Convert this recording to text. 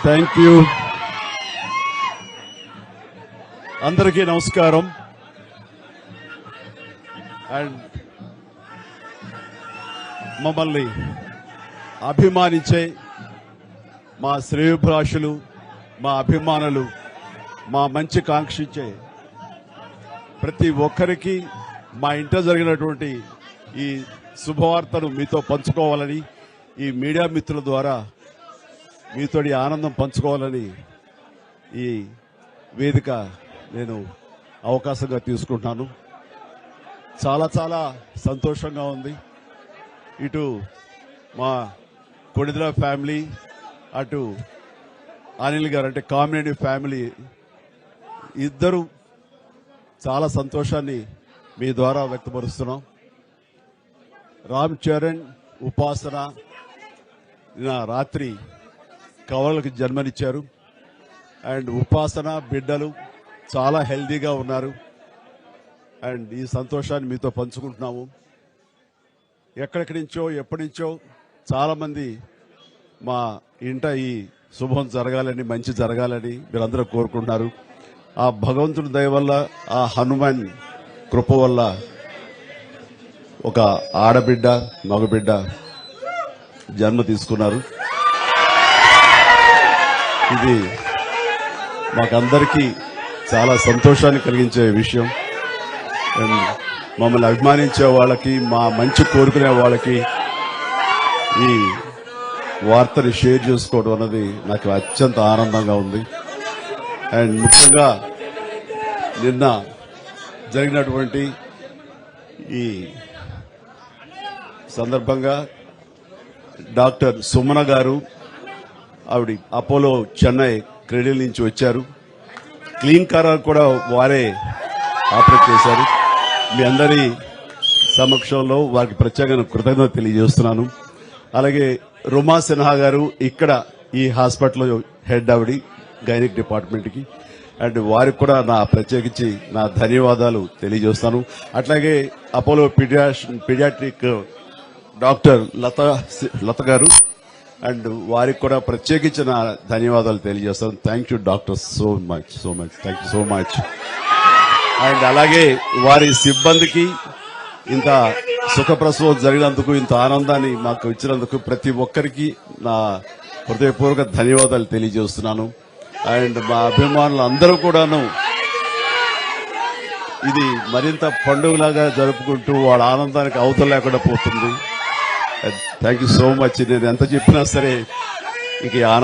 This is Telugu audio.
Thank you. అందరికీ నమస్కారం. అండ్ మమ్మల్ని అభిమానించే మా శ్రేయోభిలాషులు, మా అభిమానులు, మా మంచి కాంక్షించే ప్రతి ఒక్కరికి మా ఇంట జరిగినటువంటి ఈ శుభవార్తను మీతో పంచుకోవాలని, ఈ మీడియా మిత్రుల ద్వారా మీతోటి ఆనందం పంచుకోవాలని ఈ వేదిక నేను అవకాశంగా తీసుకుంటున్నాను. చాలా చాలా సంతోషంగా ఉంది. ఇటు మా కొణిదెల ఫ్యామిలీ, అటు అనిల్ గారు అంటే కామినేని ఫ్యామిలీ ఇద్దరు చాలా సంతోషాన్ని మీ ద్వారా వ్యక్తపరుస్తున్నాం. రామ్ చరణ్, ఉపాసన నిన్న రాత్రి కవలలకు జన్మనిచ్చారు. అండ్ ఉపాసన బిడ్డలు చాలా హెల్దీగా ఉన్నారు. అండ్ ఈ సంతోషాన్ని మీతో పంచుకుంటున్నాము. ఎక్కడెక్కడి నుంచో ఎప్పటి నుంచో చాలా మంది మా ఇంట ఈ శుభం జరగాలని, మంచి జరగాలని మీరందరూ కోరుకుంటున్నారు. ఆ భగవంతుడి దయ వల్ల, ఆ హనుమాన్ కృప వల్ల ఒక ఆడబిడ్డ, మగబిడ్డ జన్మ తీసుకున్నారు. ఇది మాకందరికీ చాలా సంతోషాన్ని కలిగించే విషయం. మమ్మల్ని అభిమానించే వాళ్ళకి, మా మంచి కోరుకునే వాళ్ళకి ఈ వార్తని షేర్ చేసుకోవడం అన్నది నాకు అత్యంత ఆనందంగా ఉంది. అండ్ ముఖ్యంగా నిన్న జరిగినటువంటి ఈ సందర్భంగా డాక్టర్ సుమన గారు, ఆవిడ అపోలో చెన్నై క్రెడిల్ నుంచి వచ్చారు. క్లీన్ కార్ కూడా వారే ఆపరేట్ చేశారు. మీ అందరి సమక్షంలో వారికి ప్రత్యేకంగా కృతజ్ఞత తెలియజేస్తున్నాను. అలాగే రుమా సిన్హా గారు ఇక్కడ ఈ హాస్పిటల్లో హెడ్ ఆవిడ గైనిక్ డిపార్ట్మెంట్ కి, అండ్ వారికి కూడా నా ప్రత్యేకించి నా ధన్యవాదాలు తెలియజేస్తాను. అట్లాగే అపోలో పీడియాట్రిక్ డాక్టర్ లత గారు, అండ్ వారికి కూడా ప్రత్యేకించి నా ధన్యవాదాలు తెలియజేస్తాను. Thank you doctor, so much thank you so much. And అలాగే వారి సిబ్బందికి ఇంత సుఖప్రసవం జరిగినందుకు, ఇంత ఆనందాన్ని మాకు ఇచ్చినందుకు ప్రతి ఒక్కరికి నా హృదయపూర్వక ధన్యవాదాలు తెలియజేస్తున్నాను. అండ్ మా అభిమానులు అందరూ కూడాను ఇది మరింత పండుగలాగా జరుపుకుంటూ వాళ్ళ ఆనందానికి అవతల లేకుండా పోతుంది. Thank you so much. నేను ఎంత చెప్పినా సరే ఇంక